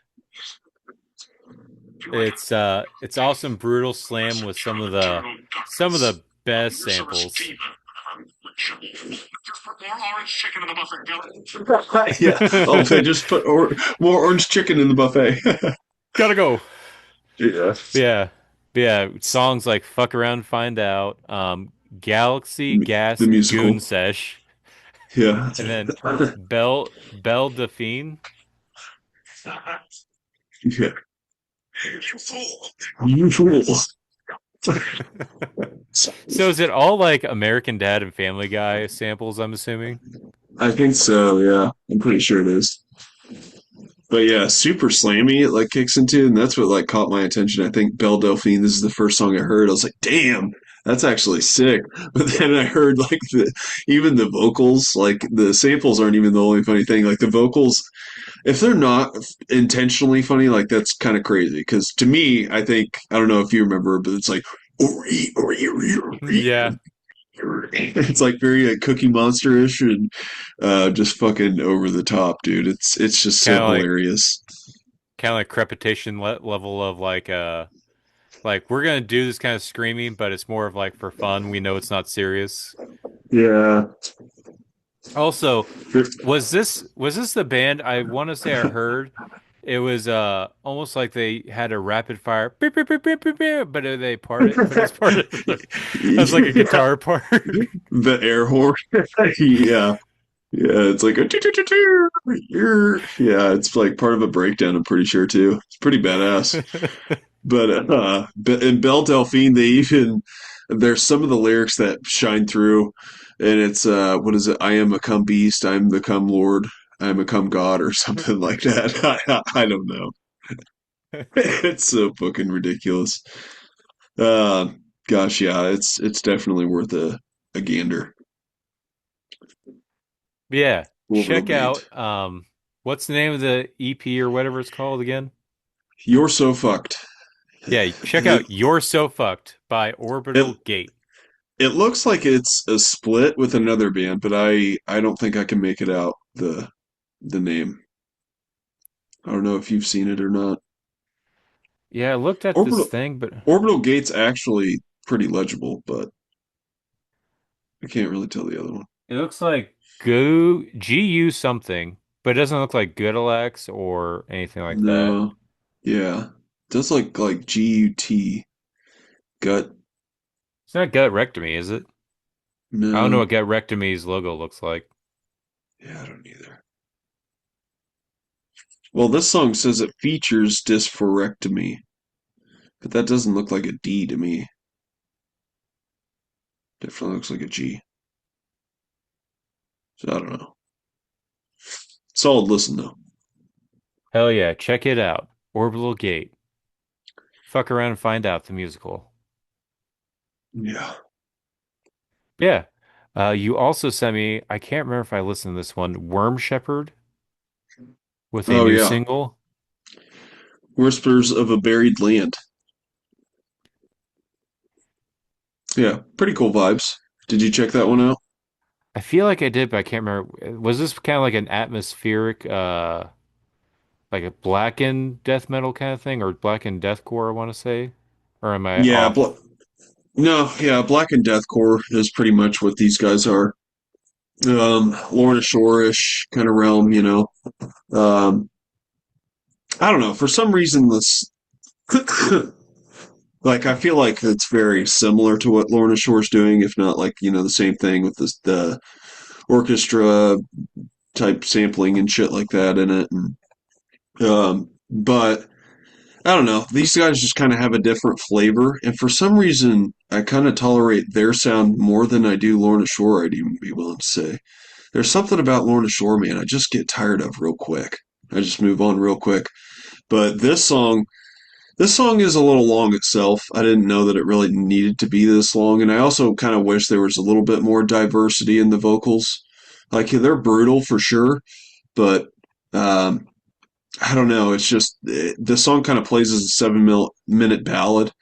It's awesome, brutal slam with some of the best samples.
Yeah. Oh, they just put more orange chicken in the buffet.
Gotta go.
Yeah.
Yeah. Yeah. Songs like Fuck Around Find Out, Galaxy
The
Gas Goon
musical.
Sesh,
Yeah.
and then Belle Delphine.
Yeah. You fool.
So is it all like American Dad and Family Guy samples, I'm assuming?
I think so, yeah. I'm pretty sure it is. But yeah, super slammy it like kicks into, and that's what like caught my attention. I think Belle Delphine, this is the first song I heard. I was like, damn, that's actually sick. But then I heard like even the vocals, like the samples aren't even the only funny thing. Like the vocals, if they're not intentionally funny, like that's kind of crazy. Because to me, I think I don't know if you remember, but it's like ori ori ori ori.
Yeah.
It's like very Cookie Monster-ish and just fucking over the top, dude. It's just
Kind
so
of like
hilarious.
crepitation level of like we're gonna do this kind of screaming, but it's more of like for fun. We know it's not serious.
Yeah.
Also, was this the band I want to say I heard? It was almost like they had a rapid fire beep, beep, beep, beep, beep, beep, but they parted but it's part of like as like a guitar part.
The air horn. Yeah. Yeah, it's like a yeah, it's like part of a breakdown, I'm pretty sure too. It's pretty badass. But in Belle Delphine, they even there's some of the lyrics that shine through, and it's what is it? I am a come beast, I am the come Lord, I am a come God, or something like that. I don't know. It's so fucking ridiculous. Uh, gosh, yeah, it's definitely worth a gander.
Yeah,
Orbital
check
Gate.
out what's the name of the EP or whatever it's called again?
You're so fucked.
Yeah, check
It,
out You're So Fucked by
it
Orbital Gate.
it looks like it's a split with another band, but I don't think I can make it out the name. I don't know if you've seen it or not.
Yeah, I looked at this
Orbital
thing, but
Orbital Gate's actually pretty legible, but I can't really tell the other one.
It looks like Go GU something, but it doesn't look like Goodalex or anything like that.
No, yeah, does look like GUT gut.
It's not Gut Rectomy, is it? I don't know
No,
what Gut Rectomy's logo looks like.
yeah, I don't either. Well, this song says it features dysphorectomy, but that doesn't look like a D to me. Definitely looks like a G. So I don't know. Solid listen though.
Hell yeah, check it out. Orbital Gate. Fuck around and find out the musical.
Yeah.
Yeah. You also sent me, I can't remember if I listened to this one, Worm Shepherd with a
Oh
new
yeah.
single.
Whispers of a Buried Land. Yeah, pretty cool vibes. Did you check that one out?
I feel like I did, but I can't remember. Was this kind of like an atmospheric, like a blackened death metal kind of thing, or blackened deathcore, I want to say? Or am I
Yeah,
off?
no, yeah, Black and Deathcore is pretty much what these guys are. Lorna Shore-ish kind of realm, you know. Um, I don't know. For some reason, this like I feel like it's very similar to what Lorna Shore's doing, if not like the same thing with the orchestra type sampling and shit like that in it. But I don't know. These guys just kind of have a different flavor, and for some reason, I kind of tolerate their sound more than I do Lorna Shore. I'd even be willing to say. There's something about Lorna Shore, man. I just get tired of real quick. I just move on real quick. But this song is a little long itself. I didn't know that it really needed to be this long, and I also kind of wish there was a little bit more diversity in the vocals. Like they're brutal for sure, but um, I don't know. It's just the song kind of plays as a 7 minute ballad,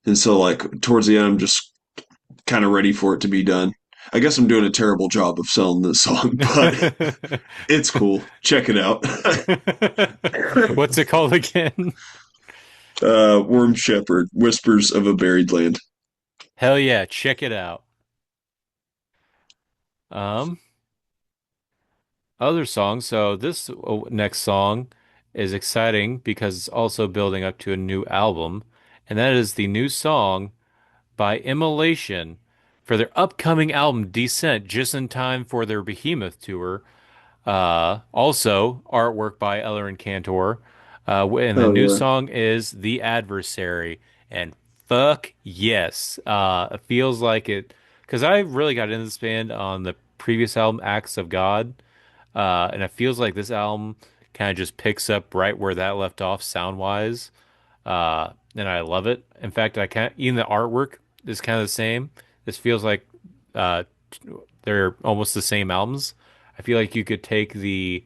and so like towards the end, I'm just kind of ready for it to be done. I guess I'm doing a terrible job of selling this song, but it's cool. Check it out.
What's it called again?
Worm Shepherd, Whispers of a Buried Land.
Hell yeah, check it out. Um, Other songs. So this next song is exciting because it's also building up to a new album, and that is the new song by Immolation for their upcoming album Descent, just in time for their Behemoth tour. Also artwork by Eller and Cantor. And the
Oh
new
yeah.
song is The Adversary. And fuck yes. It feels like it, because I really got into this band on the previous album, Acts of God. And it feels like this album kind of just picks up right where that left off sound wise. And I love it. In fact, I can't, even the artwork is kind of the same. This feels like uh, they're almost the same albums. I feel like you could take the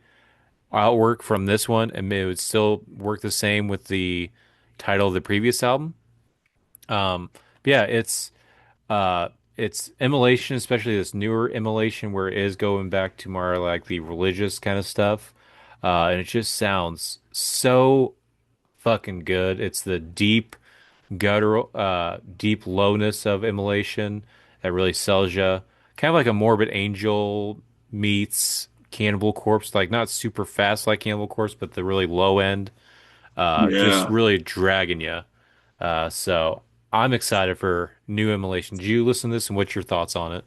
artwork from this one and it would still work the same with the title of the previous album. But yeah, uh, it's Immolation, especially this newer Immolation, where it is going back to more like the religious kind of stuff. And it just sounds so fucking good. It's the deep guttural, deep lowness of Immolation that really sells you. Kind of like a Morbid Angel meets Cannibal Corpse, like not super fast like Cannibal Corpse, but the really low end, just
Yeah.
really dragging you. So I'm excited for new Immolation. Did you listen to this and what's your thoughts on it?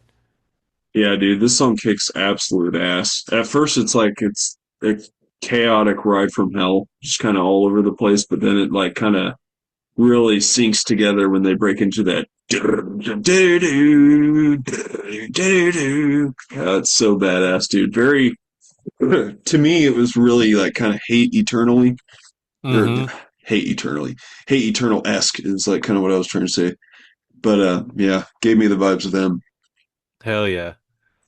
Yeah, dude, this song kicks absolute ass. At first, it's like it's a chaotic ride from hell, just kind of all over the place, but then it like kind of really sinks together when they break into that. Yeah, it's so badass, dude. Very, to me, it was really like kind of hate eternally, or
Mm-hmm.
hate eternally, hate eternal esque is like kind of what I was trying to say. But yeah, gave me the vibes of them.
Hell yeah.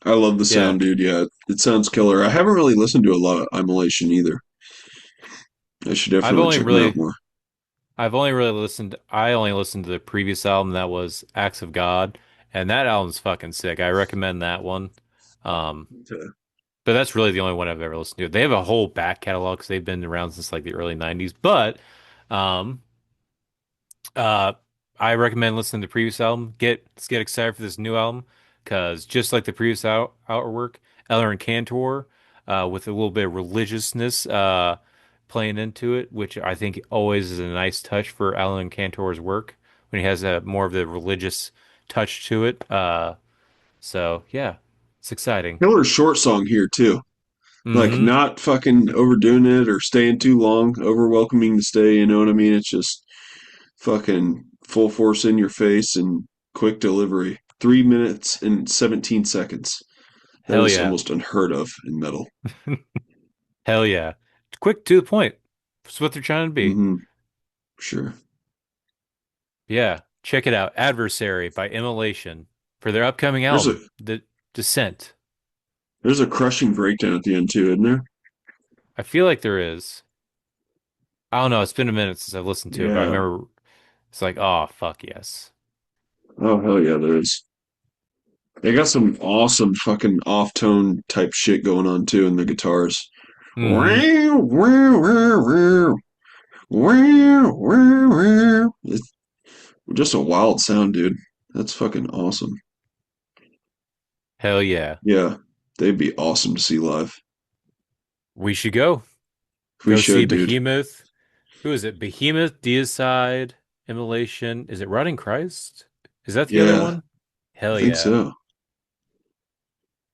I love the
Yeah.
sound, dude. Yeah, it sounds killer. I haven't really listened to a lot of Immolation either. I should
I've
definitely
only
check them out
really
more.
I only listened to the previous album that was Acts of God, and that album's fucking sick. I recommend that one. Um,
Okay.
but that's really the only one I've ever listened to. They have a whole back catalog because they've been around since like the early 90s. But um uh I recommend listening to the previous album. Let's get excited for this new album because just like the previous outwork, Eller and Cantor, with a little bit of religiousness playing into it, which I think always is a nice touch for Alan Cantor's work when he has a more of the religious touch to it. So yeah, it's exciting.
Killer short song here too. Like
Hmm.
not fucking overdoing it or staying too long, over welcoming to stay, you know what I mean? It's just fucking full force in your face and quick delivery. 3 minutes and 17 seconds. That
Hell
is
yeah.
almost unheard of in metal.
Hell yeah. Quick to the point. That's what they're trying to be.
Mm-hmm. Sure.
Yeah, check it out. Adversary by Immolation for their upcoming
There's a
album, The Descent.
there's a crushing breakdown at the end too, isn't there?
I feel like there is. I don't know. It's been a minute since I've listened to it, but I
Yeah.
remember it's like, oh, fuck yes.
Oh hell yeah, there is. They got some awesome fucking off tone type shit going on too in the guitars.
Hmm.
Wow, wow, wow, wow. Wow, wow, wow. It's just a wild sound, dude. That's fucking awesome.
Hell yeah.
Yeah, they'd be awesome to see live.
We should go.
We
Go see
should, dude.
Behemoth. Who is it? Behemoth, Deicide, Immolation. Is it Rotting Christ? Is that the other
Yeah,
one?
I
Hell
think
yeah.
so.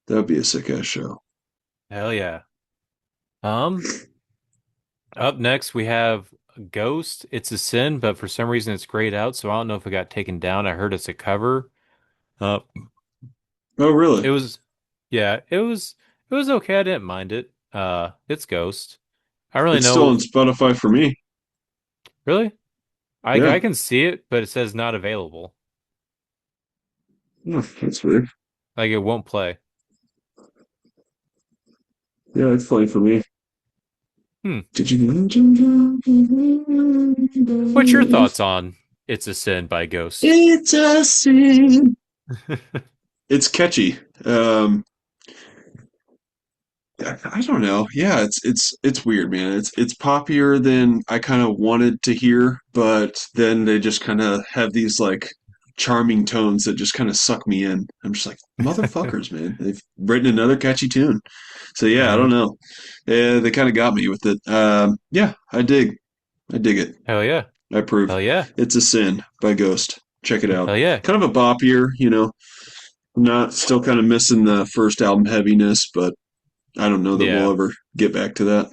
That'd be a sick ass show.
Hell yeah. Um, Up next we have Ghost. It's a Sin, but for some reason it's grayed out, so I don't know if it got taken down. I heard it's a cover. Uh,
Oh,
it
really?
was, yeah, it was okay. I didn't mind it. It's Ghost. I really
It's still on
know,
Spotify for me.
really. I
Yeah.
can see it, but it says not available.
Oh, that's weird.
Like it won't play.
Yeah, it's playing for me.
Hmm.
Did you?
What's your thoughts on It's a Sin by Ghost?
It's a sin. It's catchy. Um, I don't know. Yeah, it's weird, man. It's poppier than I kind of wanted to hear, but then they just kind of have these like charming tones that just kind of suck me in. I'm just like, motherfuckers, man. They've written another catchy tune. So yeah, I don't
Hmm.
know. They kind of got me with it. Yeah, I dig it.
Hell yeah.
I approve.
Hell yeah.
It's a Sin by Ghost. Check it
Hell
out.
yeah.
Kind of a boppier, you know. Not still kind of missing the first album heaviness, but I don't know that we'll
Yeah.
ever get back to that.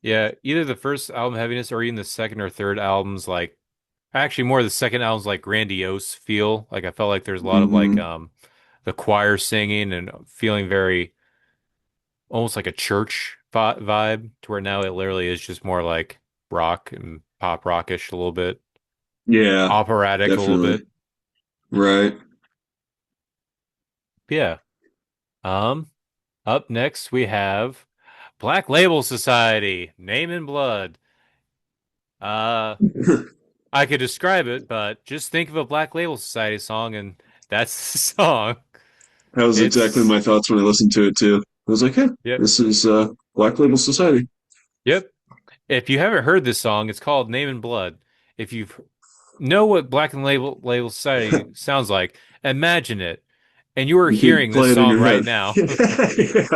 Yeah. Either the first album heaviness or even the second or third albums, like actually more the second album's like grandiose feel. Like I felt like there's a lot of like
Hmm.
the choir singing and feeling very almost like a church vibe to where now it literally is just more like rock and pop rockish a little bit,
Yeah,
operatic a little
definitely.
bit.
Right.
Yeah. Um, Up next we have Black Label Society, Name in Blood. Uh,
That
I could describe it, but just think of a Black Label Society song and that's the song.
was exactly
It's
my thoughts when I listened to it too. I was like, hey,
yep.
this is Black Label Society.
Yep. If you haven't heard this song, it's called Name in Blood. If you know what Black and Label Society sounds like, imagine it. And you are
You could
hearing this
play it in
song
your
right
head.
now.
Yeah.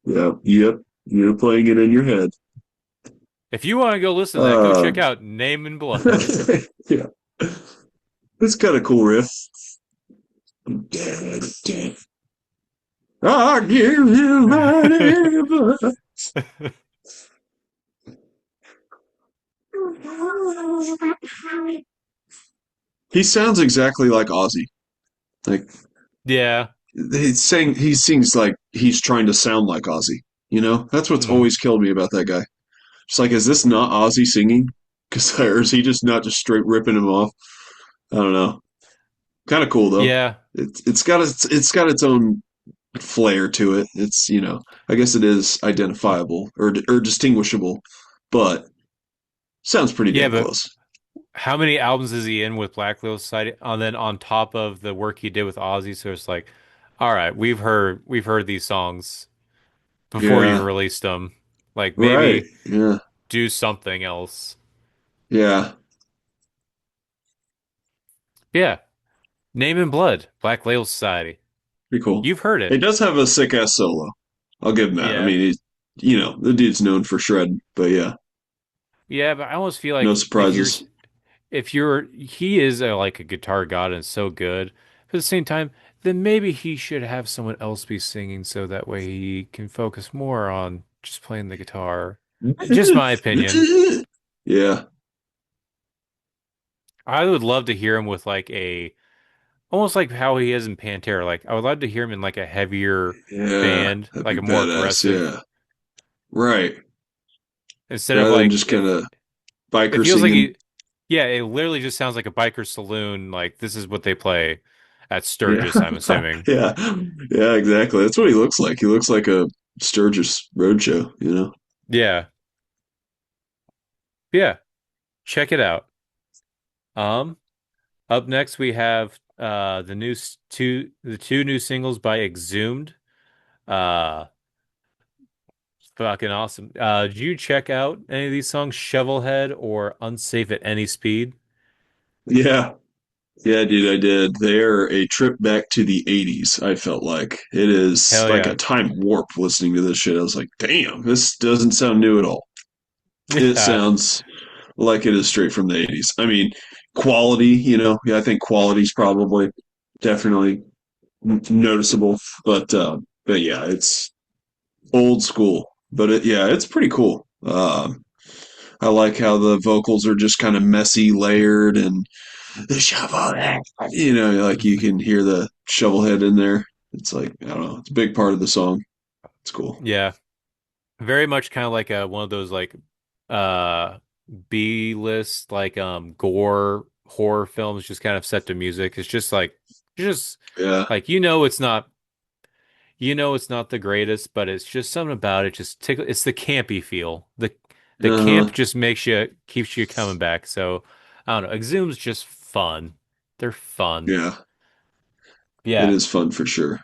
Yeah. Yep. You're playing it in your head.
If you want to go listen to that, go
Uh,
check out Name in Blood.
yeah. It's got a cool riff. I give you my neighbor. He sounds exactly like Ozzy. Like
Yeah.
he sings like he's trying to sound like Ozzy. You know, that's what's
Mm.
always killed me about that guy. It's like, is this not Ozzy singing? Because or is he just not just straight ripping him off? I don't know. Kind of cool though.
Yeah.
It's got its own flair to it. It's I guess it is identifiable or distinguishable, but sounds pretty
Yeah,
damn
but
close.
how many albums is he in with Black Label Society? And then on top of the work he did with Ozzy, so it's like, all right, we've heard these songs before you
Yeah.
released them. Like
Right.
maybe
Yeah.
do something else.
Yeah.
Yeah. Name in Blood, Black Label Society.
Pretty cool.
You've heard
It
it.
does have a sick ass solo. I'll give him that. I
Yeah.
mean, the dude's known for shred, but yeah,
Yeah, but I almost feel
no
like
surprises.
if you're he is like a guitar god and so good. But at the same time, then maybe he should have someone else be singing so that way he can focus more on just playing the guitar. Just my opinion.
Yeah,
I would love to hear him with like a almost like how he is in Pantera. Like I would love to hear him in like a heavier
yeah,
band,
that'd
like
be
a more
badass.
aggressive
Yeah, right.
instead of
Rather than
like
just kind of
it
biker
feels like
singing.
he yeah, it literally just sounds like a biker saloon. Like this is what they play at
Yeah,
Sturgis, I'm assuming.
yeah, yeah, exactly. That's what he looks like. He looks like a Sturgis roadshow, you know?
Yeah. Yeah. Check it out. Um, Up next we have the two new singles by Exhumed. Uh Fucking awesome. Did you check out any of these songs, Shovelhead or Unsafe at Any Speed?
Yeah, yeah, dude, I did. They're a trip back to the 80s, I felt like. It is
Hell
like a
yeah.
time warp listening to this shit. I was like, damn, this doesn't sound new at all. It
Yeah.
sounds like it is straight from the 80s. I mean, quality, yeah, I think quality's probably definitely noticeable, but yeah, it's old school. But yeah, it's pretty cool. I like how the vocals are just kind of messy, layered, and the shovel head. Like you can hear the shovel head in there. It's like, I don't know, it's a big part of the song. It's cool.
Yeah. Very much kind of like one of those like uh B-list like gore horror films just kind of set to music. It's just
Yeah.
like it's not the greatest, but it's just something about it just tickle it's the campy feel. The camp
Uh-huh.
just keeps you coming back. So I don't know. Exhum's just fun. They're fun.
Yeah. It
Yeah.
is fun for sure.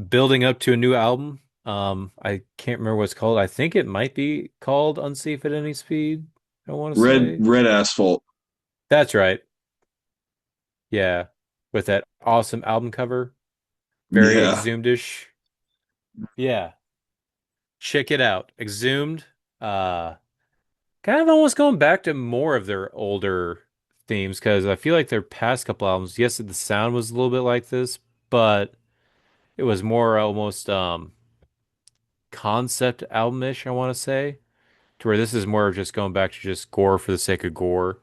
Building up to a new album. I can't remember what it's called. I think it might be called Unsafe at Any Speed. I want to
Red
say.
red asphalt.
That's right. Yeah. With that awesome album cover. Very
Yeah.
Exhumed-ish. Yeah. Check it out. Exhumed. Uh Kind of almost going back to more of their older themes because I feel like their past couple albums, yes, the sound was a little bit like this, but it was more almost concept album-ish, I want to say. To where this is more of just going back to just gore for the sake of gore.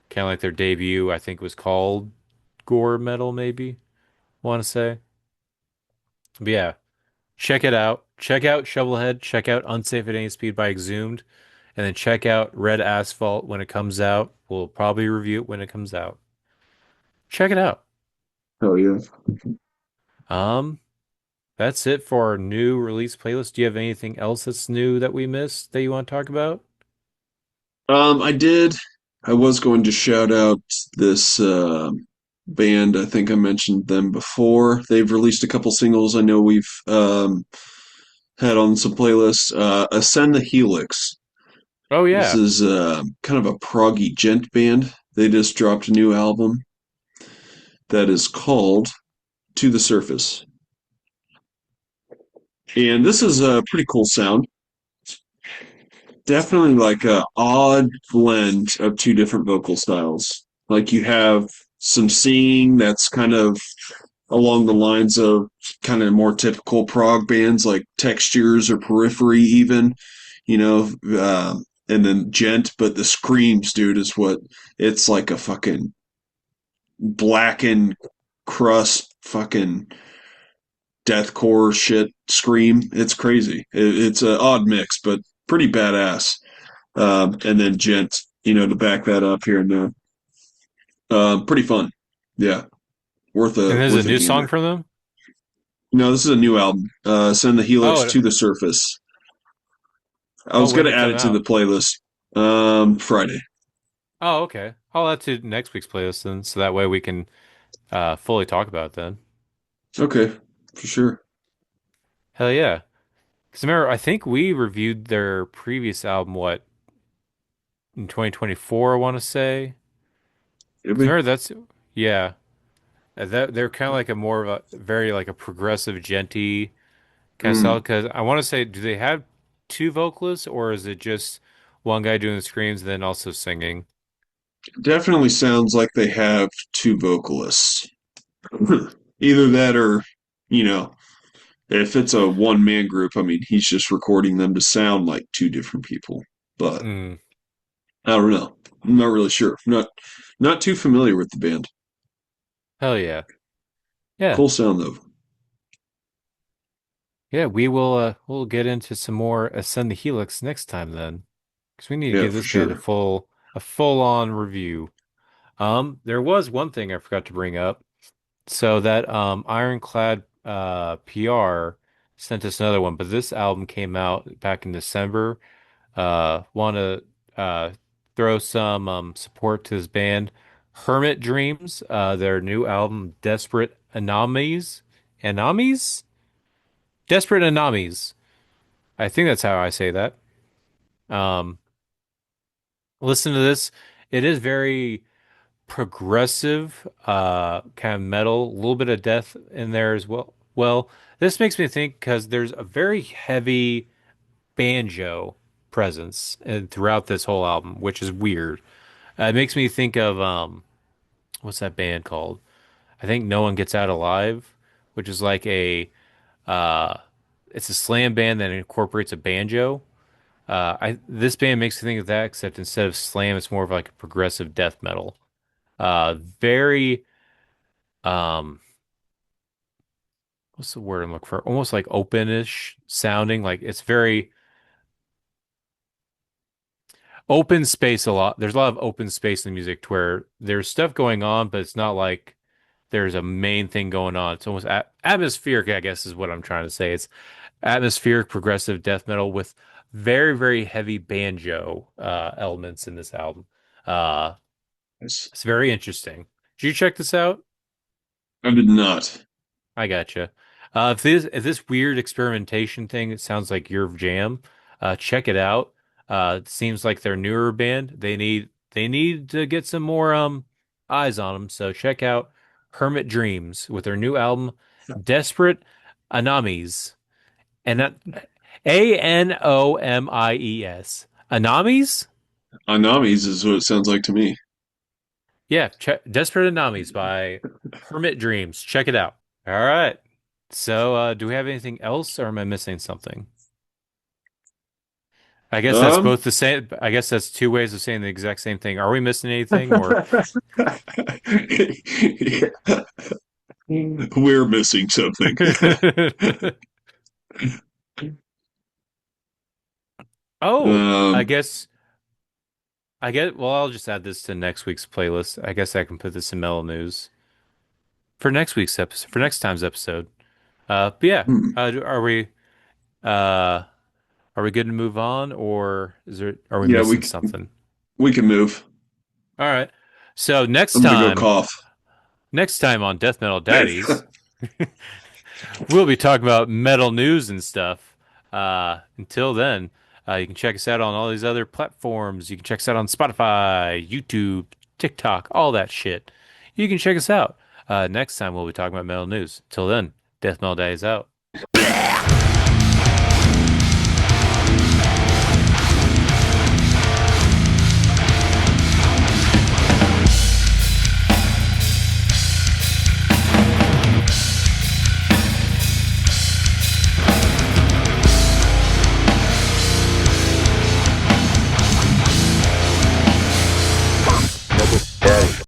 Kind of like their debut, I think was called Gore Metal, maybe. I want to say. But yeah, check it out. Check out Shovelhead. Check out Unsafe at Any Speed by Exhumed. And then check out Red Asphalt when it comes out. We'll probably review it when it comes out. Check it out.
Oh yeah.
Um, that's it for our new release playlist. Do you have anything else that's new that we missed that you want to talk about?
I did. I was going to shout out this band. I think I mentioned them before. They've released a couple singles. I know we've had on some playlists. Ascend the Helix.
Oh
This
yeah.
is kind of a proggy gent band. They just dropped a new album that is called To the Surface. And this is a pretty cool sound. Definitely like a odd blend of two different vocal styles. Like you have some singing that's kind of along the lines of kind of more typical prog bands like Textures or Periphery even, you know, and then gent, but the screams, dude, is what it's like a fucking blackened crust fucking deathcore shit scream. It's crazy. It's an odd mix, but pretty badass. And then gent, to back that up here and there. Pretty fun. Yeah, worth
And
a
there's a
worth a
new song
gander.
from them?
No, this is a new album. Send the
Oh,
Helix to the Surface. I
oh,
was
when
gonna
did it
add
come
it to the
out?
playlist. Friday.
Oh, okay. I'll add to next week's playlist then, so that way we can fully talk about it then.
Okay, for sure.
Hell yeah. Because remember, I think we reviewed their previous album, what, in 2024, I want to say?
Did
Because
we?
remember, yeah. That they're kind of like a more of a very like a progressive, genty kind of style.
Mm.
Because I want to say, do they have two vocalists, or is it just one guy doing the screams and then also singing?
Definitely sounds like they have two vocalists. Either that or, you know, if it's a one man group, I mean, he's just recording them to sound like two different people. But
Mm,
I don't know. I'm not really sure. Not too familiar with the band.
hell yeah, yeah,
Cool sound though.
yeah. We will. We'll get into some more Ascend the Helix next time then, because we need to
Yeah,
give
for
this band
sure.
a full on review. There was one thing I forgot to bring up. So that Ironclad PR sent us another one, but this album came out back in December. Want to throw some support to this band, Hermit Dreams. Their new album, Anomalies, Desperate Anomalies. I think that's how I say that. Um, listen to this. It is very progressive, kind of metal, a little bit of death in there as well. Well, this makes me think because there's a very heavy banjo presence throughout this whole album, which is weird. It makes me think of what's that band called? I think No One Gets Out Alive, which is like uh, it's a slam band that incorporates a banjo. I This band makes me think of that, except instead of slam, it's more of like a progressive death metal. Very um what's the word I'm looking for? Almost like openish sounding. Like it's very open space a lot. There's a lot of open space in the music to where there's stuff going on, but it's not like there's a main thing going on. It's almost atmospheric, I guess is what I'm trying to say. It's atmospheric progressive death metal with very, very heavy banjo elements in this album. Uh
Nice.
it's very interesting. Did you check this out?
I did not.
I gotcha. If this weird experimentation thing, it sounds like your jam. Check it out. It seems like they're newer band. They need to get some more eyes on them. So check out Hermit Dreams with their new album, Desperate Anamies, and that Anomies. Anamies?
Anamis is what it sounds like to me.
Yeah, Desperate Anamies by Hermit Dreams. Check it out. All right. So, do we have anything else, or am I missing something? I guess that's
Um,
both the same. I guess that's two ways of saying the exact same thing. Are we missing anything, or?
yeah. We're missing something.
Oh, I
Um,
guess I get. Well, I'll just add this to next week's playlist. I guess I can put this in Mellow News for next week's episode, for next time's episode. But yeah,
hmm.
uh, are we good to move on, or are we
Yeah,
missing something?
we can move.
All right. So
I'm gonna go cough.
next time on Death Metal Daddies, we'll be talking about metal news and stuff. Until then, you can check us out on all these other platforms. You can check us out on Spotify, YouTube, TikTok, all that shit. You can check us out. Next time, we'll be talking about metal news. Till then, Death Metal Daddies out.